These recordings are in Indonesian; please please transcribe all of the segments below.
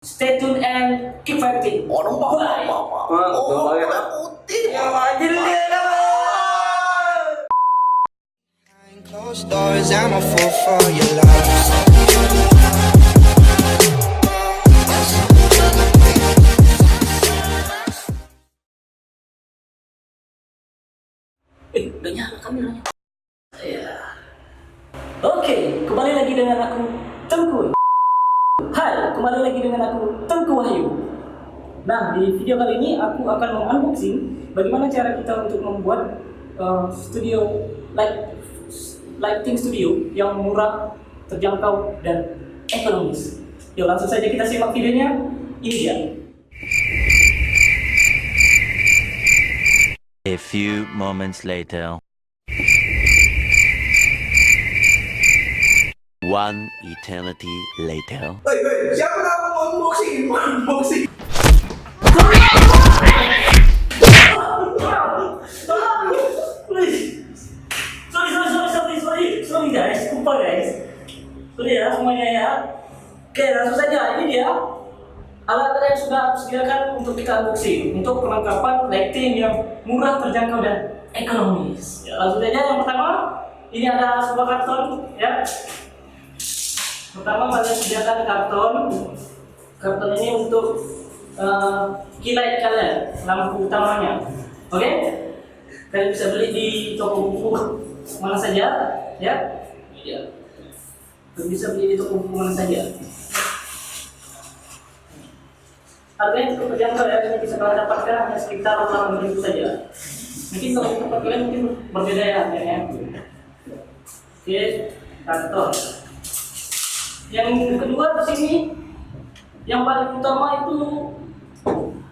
Stay tuned and keep fighting. Orang Bye. putih. Behind closed doors, I'm a fool for your love. Udah nyala kameranya. Ya. Oke, kembali lagi dengan aku Tengku. Hai, kembali lagi dengan aku Tengku Wahyu. Nah, di video kali ini aku akan mengunboxing bagaimana cara kita untuk membuat studio lighting studio yang murah, terjangkau dan ekonomis. Yuk langsung saja kita simak videonya. Ini dia. A few moments later. One eternity later. Siapa yang mau unboxing? Sorry guys, lupa guys. Sorry ya semuanya ya. Oke, langsung saja. Ini dia alat yang sudah aku sediakan untuk kita unboxing untuk perlengkapan lighting yang murah, terjangkau dan ekonomis. Ya, langsung saja yang pertama, ini ada sebuah karton ya. Pertama kalian sediakan karton. Karton ini untuk key light kalian, lampu utamanya. Oke? Kalian bisa beli di toko buku mana saja, ya. Iya. Kalian bisa beli di toko buku mana saja. Harganya cukup terjangkau ya, ini bisa kalian dapatkan hanya sekitar 8.000 saja. Mungkin kalau di tempat kalian mungkin berbeda ya harganya. Oke, karton. Yang kedua di sini, yang paling utama itu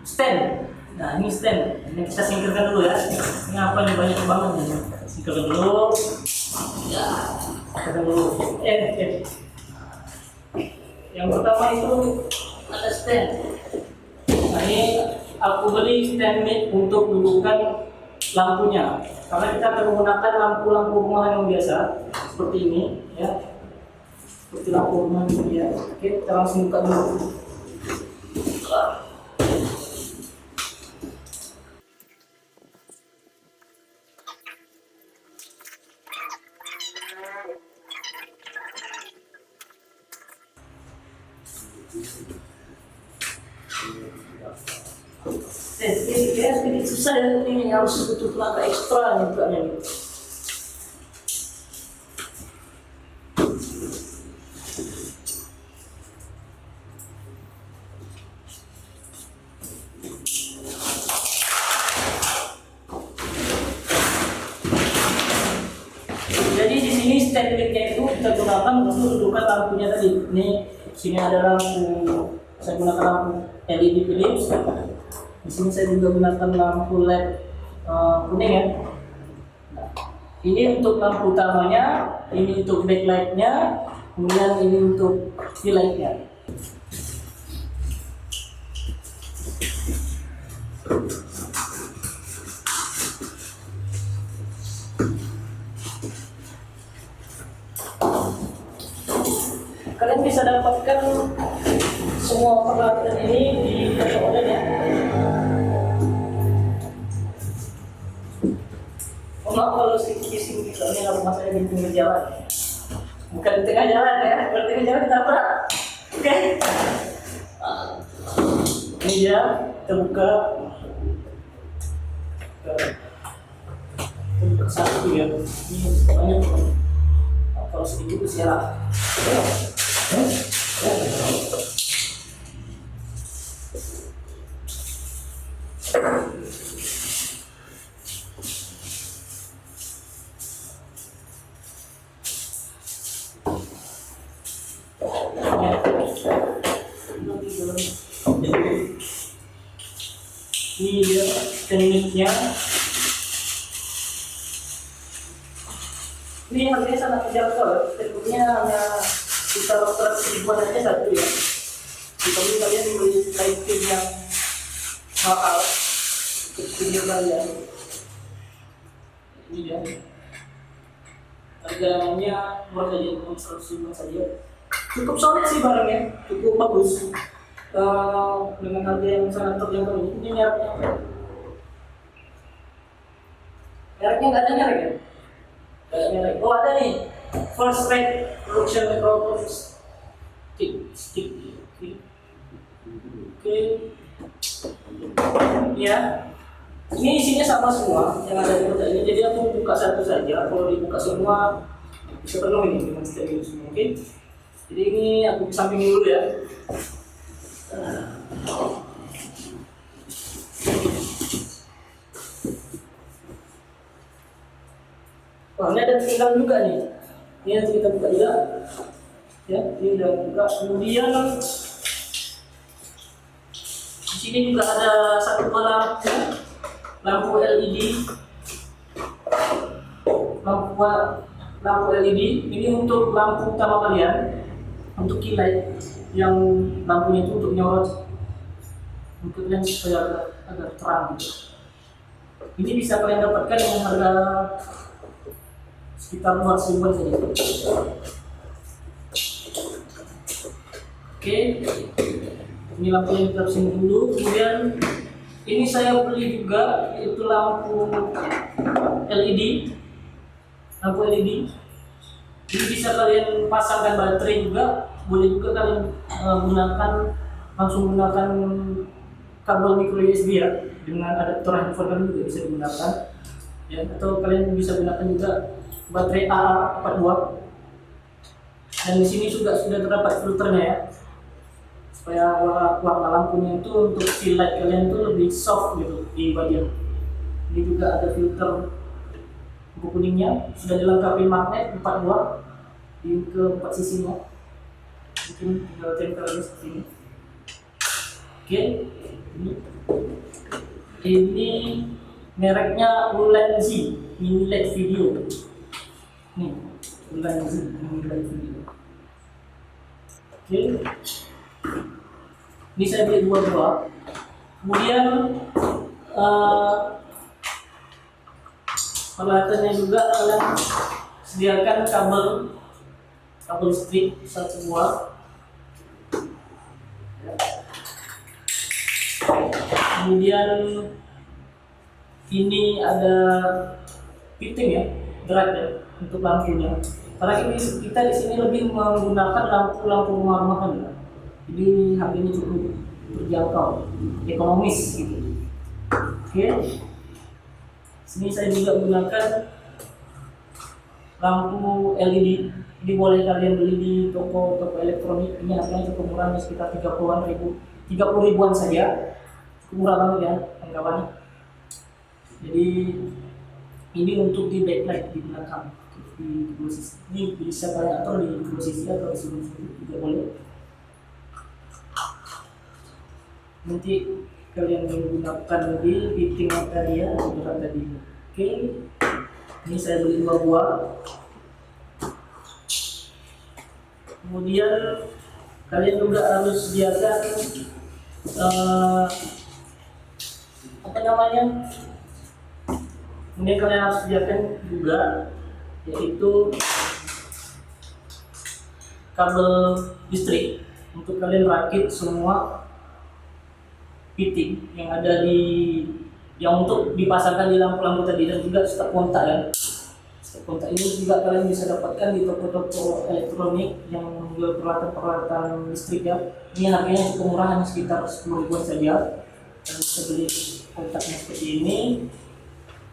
stand. Nah ini stand, ini kita singkirkan dulu ya. Ini apa nih, banyak banget nih. Singkirkan dulu. Ya, singkirkan dulu. Yang pertama itu ada stand. Nah ini aku beli stand made untuk dudukan lampunya. Karena kita akan menggunakan lampu-lampu rumahan yang biasa seperti ini, ya. Seperti lampu rumah ini ya. Oke, kita langsung buka dulu. Ini sedikit susah ya, ini harus butuh tenaga ekstra nih bukanya nih. Jadi di sini stand light-nya itu kita gunakan untuk dudukan lampunya tadi. Ini sini ada lampu, saya gunakan lampu LED Philips. Di sini saya juga gunakan lampu LED kuning ya. Nah, ini untuk lampu utamanya, ini untuk backlight-nya, kemudian ini untuk key light-nya. Kalian bisa dapatkan semua peralatan ini di toko online ya. Maaf kalau sedikit bising gitu, ini rumah saya di pinggir jalan. Bukan di tengah jalan ya, kalau tengah jalan ditabrak. Oke. Ini dia, kita buka. Kita buka satu ya. Ini banyak. Kalau sedikit itu siapa? Ini dia tekniknya. Ini harganya sangat terjangkau, tekniknya hanya sekitar 100.000-an aja satu ya. Tapi kalian beli lighting yang mahal untuk studio kalian. Ini dia. Harganya murah saja, cuma 100.000 saja. Cukup solid sih barangnya, cukup bagus. dengan harga yang sangat terjangkau ini mereknya apa? Mereknya nggak ada merek ya? Nggak ada merek. Oh ada nih, First Rate Production Microphones stick. Oke. Ya, ini isinya sama semua yang ada di kotak ini. Jadi aku buka satu saja. Kalau dibuka semua bisa penuh ini dengan stick ini semua. Oke. Jadi ini aku sampingin dulu ya. Wah, ini ada tinggal juga nih. Ini nanti kita buka juga. Ya, ini udah buka. Kemudian di sini juga ada satu buah lampu LED. Lampu LED ini untuk lampu utama kalian, untuk key light yang lampunya itu untuk nyorot untuk kalian supaya agak terang gitu. Ini bisa kalian dapatkan dengan harga sekitar 200.000 saja. Oke, ini lampu yang kita sini dulu. Kemudian ini saya beli juga, yaitu lampu LED. Lampu LED ini bisa kalian pasangkan baterai juga, boleh juga kalian langsung gunakan kabel micro USB ya, dengan adaptor handphone kalian juga bisa digunakan ya, atau kalian bisa gunakan juga baterai AA42. Dan di sini juga sudah terdapat filternya ya, supaya warna lampunya itu untuk key light kalian itu lebih soft gitu di bagian. Ini juga ada filter buku kuningnya, sudah dilengkapi magnet 4 buah di ke-4 sisinya. Mungkin tinggal tempel aja seperti ini. Oke, ini mereknya Ulanzi Mini LED Video. Nih, Ulanzi Mini LED Video. Oke, ini saya beli 2 buah. Kemudian peralatannya juga kalian sediakan kabel listrik 1 buah. Kemudian ini ada fitting ya, berat ya untuk lampunya. Karena ini kita di sini lebih menggunakan lampu rumah-rumahan ya. Jadi harganya cukup terjangkau, ekonomis gitu. Oke. Sini saya juga menggunakan lampu LED. Ini boleh kalian beli di toko elektronik. Ini harganya cukup murah, sekitar 30 ribuan saja. Cukup murah banget ya anggapannya. Jadi ini untuk di backlight di belakang, di kedua sisi. Ini bisa kalian atur di kedua sisi atau di sini juga boleh. Nanti kalian menggunakan di fitting tadi ya, berat tadi. Oke, ini saya beli 2 buah. Kemudian kalian juga harus sediakan kemudian kalian harus sediakan juga yaitu kabel listrik untuk kalian rakit semua fitting yang ada yang untuk dipasangkan di lampu-lampu tadi, dan juga step kontak ya. Step kontak ini juga kalian bisa dapatkan di toko-toko elektronik yang menjual peralatan listrik ya. Ini harganya cukup murah, hanya sekitar 10 ribuan saja. Dan bisa beli kontaknya seperti ini.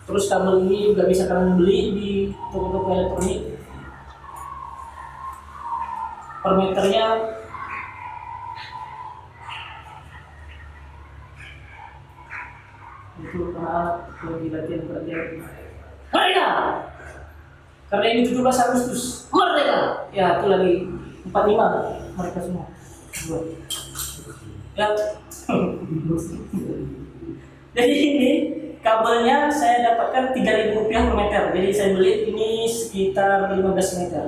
Terus kabel ini juga bisa kalian beli di toko-toko elektronik. Per meternya itu anak lagi latihan pelajaran. Merdeka! Karena ini 17 Agustus, merdeka! Ya, itu lagi 45 mereka semua. Ya. Jadi ini kabelnya saya dapatkan Rp3.000 per meter. Jadi saya beli ini sekitar 15 meter.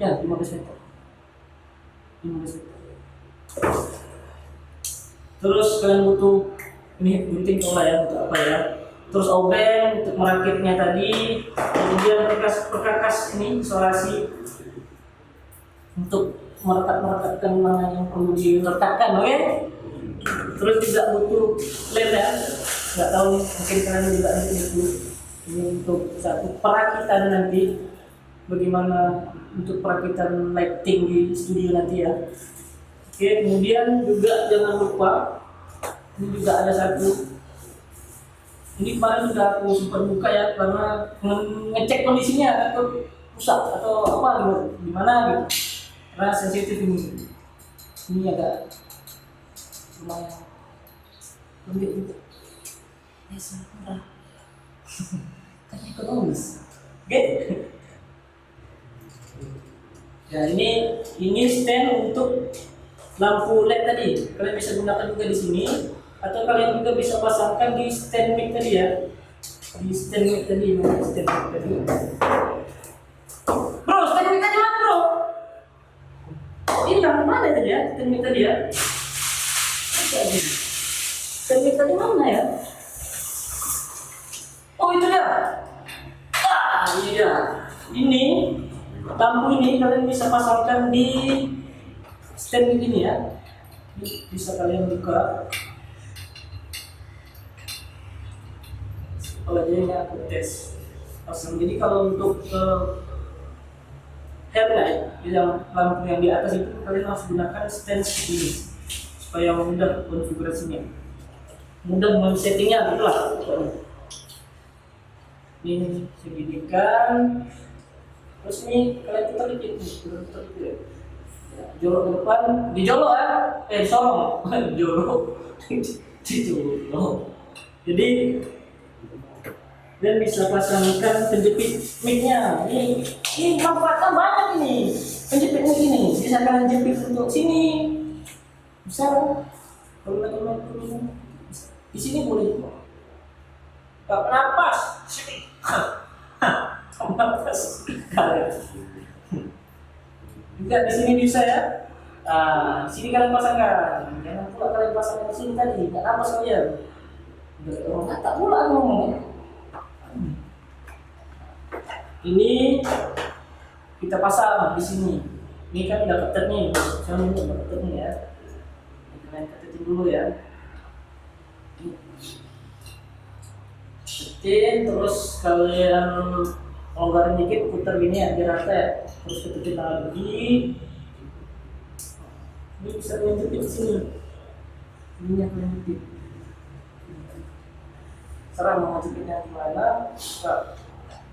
Ya, 15 meter. 15 meter. Terus kalian butuh ini gunting coba ya, untuk apa ya? Terus obeng untuk merakitnya tadi, kemudian perkakas ini isolasi untuk merekat-merekatkan mana yang perlu diletakkan, oke? Terus tidak butuh lem ya, nggak tahu mungkin kalian juga nanti butuh ini untuk satu perakitan nanti, bagaimana untuk perakitan lighting di studio nanti ya. Oke, kemudian juga jangan lupa ini juga ada satu. Ini kemarin sudah aku sempat buka ya karena ngecek kondisinya atau rusak atau apa gitu, gimana gitu. Karena sensitif ini. Ini agak lumayan lembut gitu. Ya murah. Kan ekonomis. Oke. Ya ini stand untuk lampu LED tadi. Kalian bisa gunakan juga di sini. Atau kalian juga bisa pasangkan di stand mic tadi ya. Di stand mic tadi, stand mic tadi. Bro, stand mic tadi mana bro? Hilang mana tadi ya? Stand mic tadi ya? Stand mic tadi mana ya? Oh itu dia. Ah iya. Ini lampu ini kalian bisa pasangkan di stand mic ini ya. Bisa kalian buka. Kalau ini aku tes pasang. Jadi kalau untuk headlight yang lampu yang di atas itu kalian harus gunakan stand seperti ini supaya mudah konfigurasinya, mudah men-settingnya gitulah. Ini segitikan, terus ini kalian putar dikit nih, jolok ke depan, dijolok ya, sorong, dijolok, dijolok. Jadi dan bisa pasangkan penjepit mic-nya. Ini manfaatnya banyak ini. Penjepit mic ini bisa kalian jepit untuk sini. Bisa kalau di sini boleh. Gak napas. Sini. Napas. Juga di sini bisa ya. Di sini kalian pasangkan. Jangan pula kalian pasangkan di sini tadi. Gak napas kalian. Orang tak pula ngomong. Ini kita pasang di sini. Ini kan udah ketat nih. Saya mau ketat nih ya. Kalian ketetin dulu ya. Ketin, terus kalian longgarin dikit, putar gini ya biar rata ya. Terus ketetin lagi. Ini bisa kalian jepit di sini. Ini yang kalian jepit. Serah mau jepitnya gimana?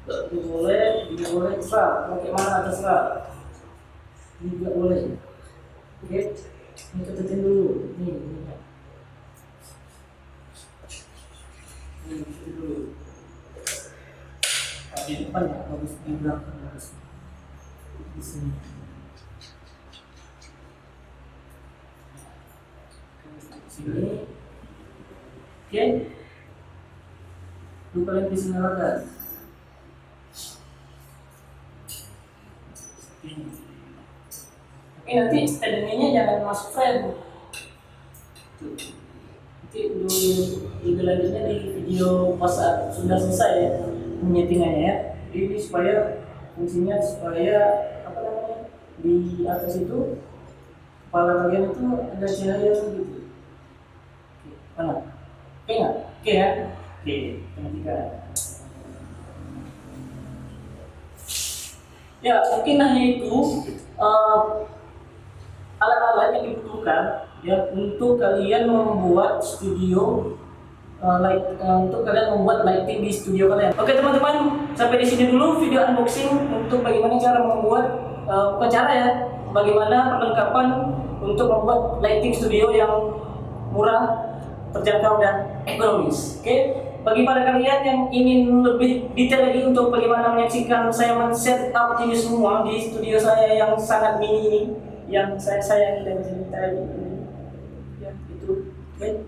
Ini boleh, terserah. Mau kayak mana terserah. Ini juga boleh. Oke, ini ketetin dulu. Ini. Ini dulu. Di depan ya, bagus di belakang bagus. Di sini. Di sini. Oke. Lu kalian bisa nyalakan. Tapi nanti stand-nya jangan masuk frame. Nanti di lanjutnya di video pas sudah selesai ya menyetingannya ya. Ini supaya fungsinya supaya apa namanya di atas itu kepala bagian itu ada cahaya gitu. Oke, mana? Oke nggak? Oke ya. Oke, perhatikan. Ya mungkin hanya itu alat-alat yang dibutuhkan ya untuk kalian membuat studio untuk kalian membuat lighting di studio kalian. Oke teman-teman, sampai di sini dulu video unboxing untuk bagaimana cara membuat bukan cara ya, bagaimana perlengkapan untuk membuat lighting studio yang murah, terjangkau dan ekonomis. Oke. Bagi para kalian yang ingin lebih detail lagi untuk bagaimana menyaksikan saya men-set up ini semua di studio saya yang sangat mini ini, yang saya sayangi dan cintai ini, ya itu. Okay.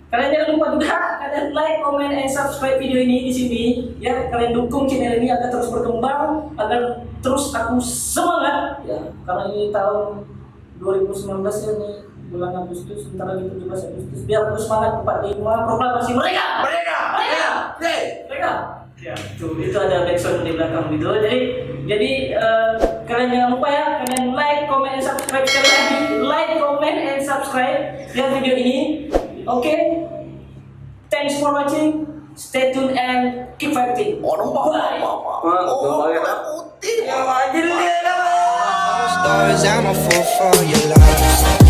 Kalian jangan lupa juga kalian like, comment, and subscribe video ini di sini. Ya, kalian dukung channel ini agar terus berkembang, agar terus aku semangat. Ya, karena ini tahun 2019 ya nih. Bulan Agustus, sebentar lagi 17 Agustus, biar terus semangat 45 proklamasi merdeka. Ya, itu ada backsound di belakang gitu. Jadi kalian jangan lupa ya, kalian like, Baik, sekali lagi like, comment, and subscribe lihat video ini. Oke, thanks for watching. Stay tuned and keep fighting. Orang bawa. Stars, I'm a fool for your love.